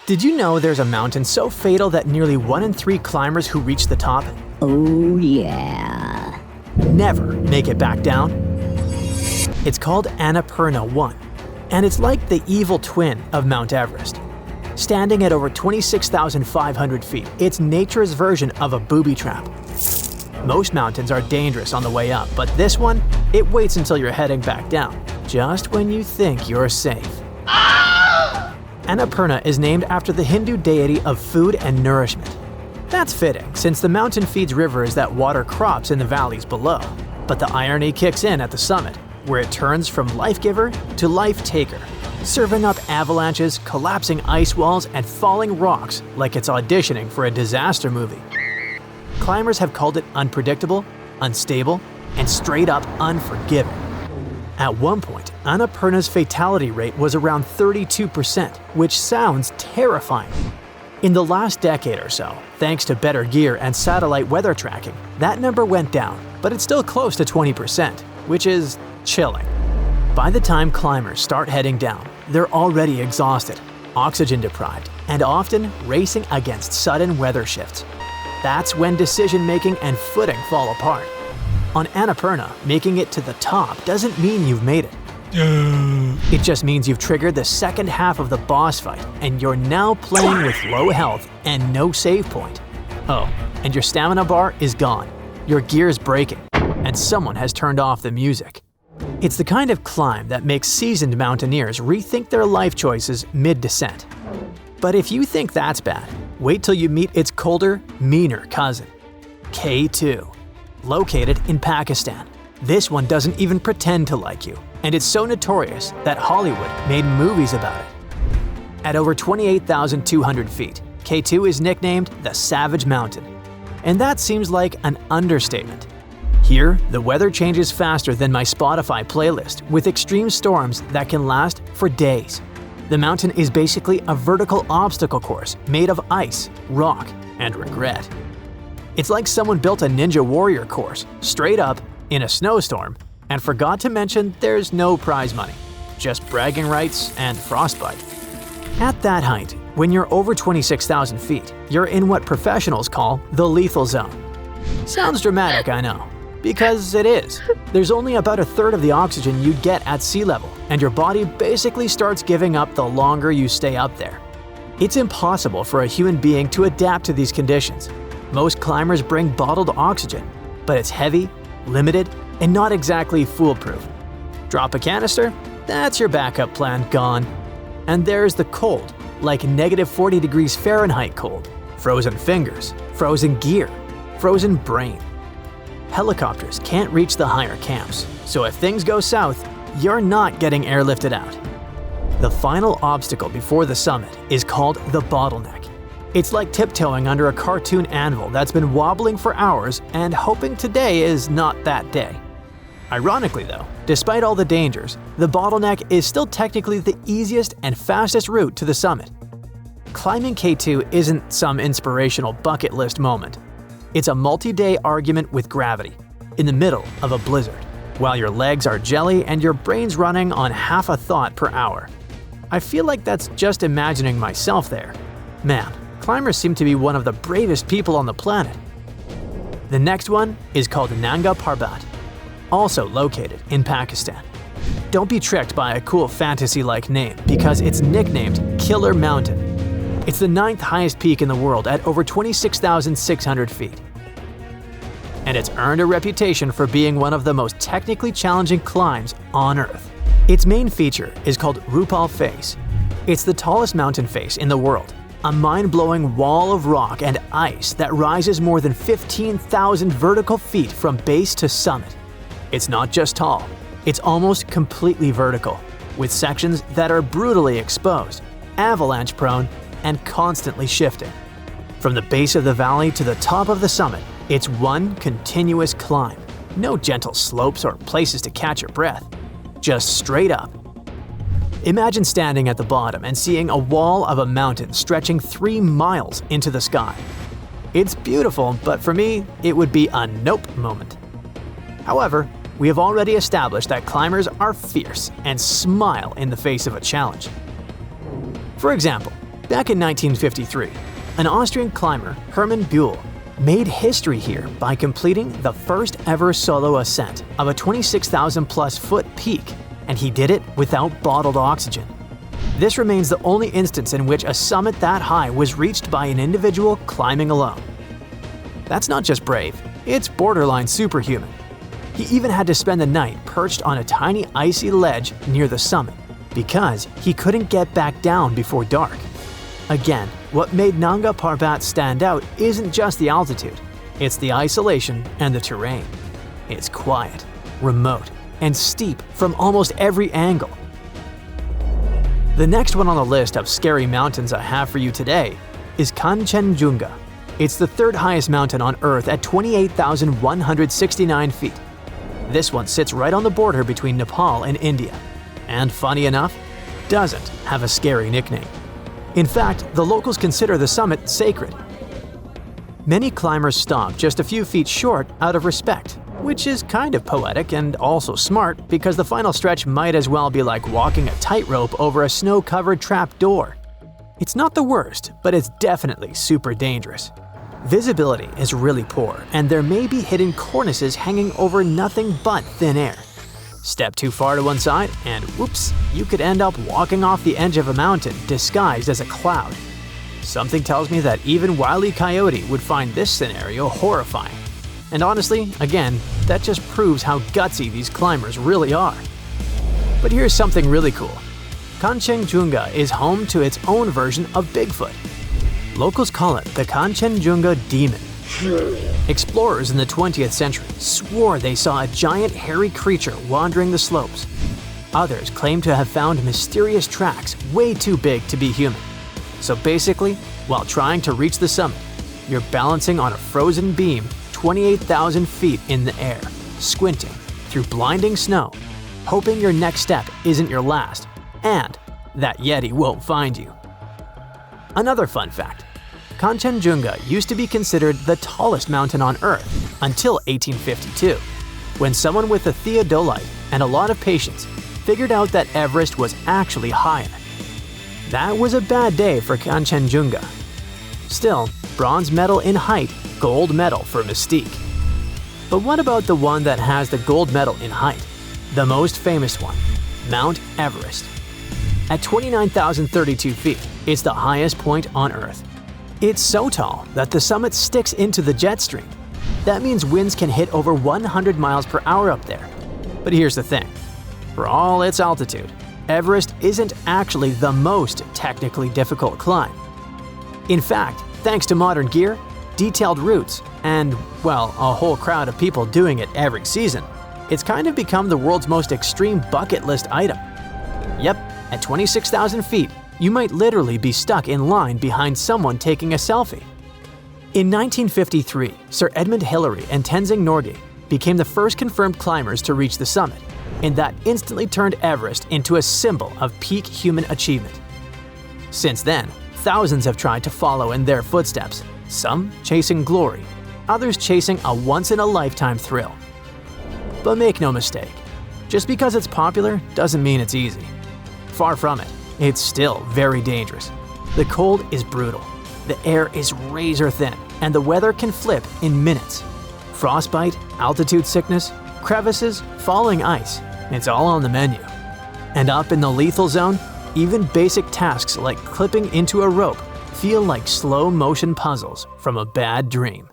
Did you know there's a mountain so fatal that nearly 1 in 3 climbers who reach the top Oh yeah. never make it back down? It's called Annapurna I, and it's like the evil twin of Mount Everest. Standing at over 26,500 feet, it's nature's version of a booby trap. Most mountains are dangerous on the way up, but this one, it waits until you're heading back down, just when you think you're safe. Annapurna is named after the Hindu deity of food and nourishment. That's fitting, since the mountain feeds rivers that water crops in the valleys below. But the irony kicks in at the summit, where it turns from life-giver to life-taker, serving up avalanches, collapsing ice walls, and falling rocks like it's auditioning for a disaster movie. Climbers have called it unpredictable, unstable, and straight-up unforgiving. At one point, Annapurna's fatality rate was around 32%, which sounds terrifying. In the last decade or so, thanks to better gear and satellite weather tracking, that number went down, but it's still close to 20%, which is chilling. By the time climbers start heading down, they're already exhausted, oxygen deprived, and often racing against sudden weather shifts. That's when decision-making and footing fall apart. On Annapurna, making it to the top doesn't mean you've made it. It just means you've triggered the second half of the boss fight, and you're now playing with low health and no save point. Oh, and your stamina bar is gone, your gear's breaking, and someone has turned off the music. It's the kind of climb that makes seasoned mountaineers rethink their life choices mid-descent. But if you think that's bad, wait till you meet its colder, meaner cousin, K2. Located in Pakistan, this one doesn't even pretend to like you, and it's so notorious that Hollywood made movies about it. At over 28,200 feet, K2 is nicknamed the Savage Mountain, and that seems like an understatement. Here, the weather changes faster than my Spotify playlist, with extreme storms that can last for days. The mountain is basically a vertical obstacle course made of ice, rock, and regret. It's like someone built a Ninja Warrior course, straight up, in a snowstorm, and forgot to mention there's no prize money, just bragging rights and frostbite. At that height, when you're over 26,000 feet, you're in what professionals call the lethal zone. Sounds dramatic, I know, because it is. There's only about a third of the oxygen you'd get at sea level, and your body basically starts giving up the longer you stay up there. It's impossible for a human being to adapt to these conditions. Most climbers bring bottled oxygen, but it's heavy, limited, and not exactly foolproof. Drop a canister? That's your backup plan gone. And there's the cold, like negative 40 degrees Fahrenheit cold, frozen fingers, frozen gear, frozen brain. Helicopters can't reach the higher camps, so if things go south, you're not getting airlifted out. The final obstacle before the summit is called the bottleneck. It's like tiptoeing under a cartoon anvil that's been wobbling for hours and hoping today is not that day. Ironically though, despite all the dangers, the bottleneck is still technically the easiest and fastest route to the summit. Climbing K2 isn't some inspirational bucket list moment. It's a multi-day argument with gravity, in the middle of a blizzard, while your legs are jelly and your brain's running on half a thought per hour. I feel like that's just imagining myself there. Man, climbers seem to be one of the bravest people on the planet. The next one is called Nanga Parbat, also located in Pakistan. Don't be tricked by a cool fantasy-like name because it's nicknamed Killer Mountain. It's the 9th highest peak in the world at over 26,600 feet. And it's earned a reputation for being one of the most technically challenging climbs on Earth. Its main feature is called Rupal Face. It's the tallest mountain face in the world, a mind-blowing wall of rock and ice that rises more than 15,000 vertical feet from base to summit. It's not just tall, it's almost completely vertical, with sections that are brutally exposed, avalanche-prone, and constantly shifting. From the base of the valley to the top of the summit, it's one continuous climb. No gentle slopes or places to catch your breath, just straight up. Imagine standing at the bottom and seeing a wall of a mountain stretching 3 miles into the sky. It's beautiful, but for me, it would be a nope moment. However, we have already established that climbers are fierce and smile in the face of a challenge. For example, Back in 1953, an Austrian climber, Hermann Buhl, made history here by completing the first ever solo ascent of a 26,000+ foot peak, and he did it without bottled oxygen. This remains the only instance in which a summit that high was reached by an individual climbing alone. That's not just brave, it's borderline superhuman. He even had to spend the night perched on a tiny icy ledge near the summit because he couldn't get back down before dark. Again, what made Nanga Parbat stand out isn't just the altitude, it's the isolation and the terrain. It's quiet, remote, and steep from almost every angle. The next one on the list of scary mountains I have for you today is Kangchenjunga. It's the third highest mountain on Earth at 28,169 feet. This one sits right on the border between Nepal and India, and funny enough, doesn't have a scary nickname. In fact, the locals consider the summit sacred. Many climbers stop just a few feet short out of respect, which is kind of poetic and also smart because the final stretch might as well be like walking a tightrope over a snow-covered trap door. It's not the worst, but it's definitely super dangerous. Visibility is really poor, and there may be hidden cornices hanging over nothing but thin air. Step too far to one side, and whoops, you could end up walking off the edge of a mountain disguised as a cloud. Something tells me that even Wile E. Coyote would find this scenario horrifying. And honestly, again, that just proves how gutsy these climbers really are. But here's something really cool. Kangchenjunga is home to its own version of Bigfoot. Locals call it the Kangchenjunga Demon. Explorers in the 20th century swore they saw a giant hairy creature wandering the slopes. Others claim to have found mysterious tracks way too big to be human. So basically, while trying to reach the summit, you're balancing on a frozen beam 28,000 feet in the air, squinting through blinding snow, hoping your next step isn't your last, and that Yeti won't find you. Another fun fact. Kangchenjunga used to be considered the tallest mountain on Earth until 1852, when someone with a theodolite and a lot of patience figured out that Everest was actually higher. That was a bad day for Kangchenjunga. Still, bronze medal in height, gold medal for mystique. But what about the one that has the gold medal in height? The most famous one, Mount Everest. At 29,032 feet, it's the highest point on Earth. It's so tall that the summit sticks into the jet stream. That means winds can hit over 100 miles per hour up there. But here's the thing. For all its altitude, Everest isn't actually the most technically difficult climb. In fact, thanks to modern gear, detailed routes, and, well, a whole crowd of people doing it every season, it's kind of become the world's most extreme bucket list item. Yep, at 26,000 feet, you might literally be stuck in line behind someone taking a selfie. In 1953, Sir Edmund Hillary and Tenzing Norgay became the first confirmed climbers to reach the summit, and that instantly turned Everest into a symbol of peak human achievement. Since then, thousands have tried to follow in their footsteps, some chasing glory, others chasing a once-in-a-lifetime thrill. But make no mistake, just because it's popular doesn't mean it's easy. Far from it, it's still very dangerous. The cold is brutal, the air is razor thin, and the weather can flip in minutes. Frostbite, altitude sickness, crevices, falling ice, it's all on the menu. And up in the lethal zone, even basic tasks like clipping into a rope feel like slow-motion puzzles from a bad dream.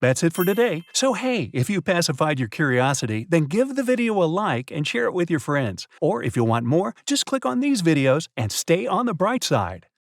That's it for today. So hey, if you pacified your curiosity, then give the video a like and share it with your friends. Or if you want more, just click on these videos and stay on the bright side.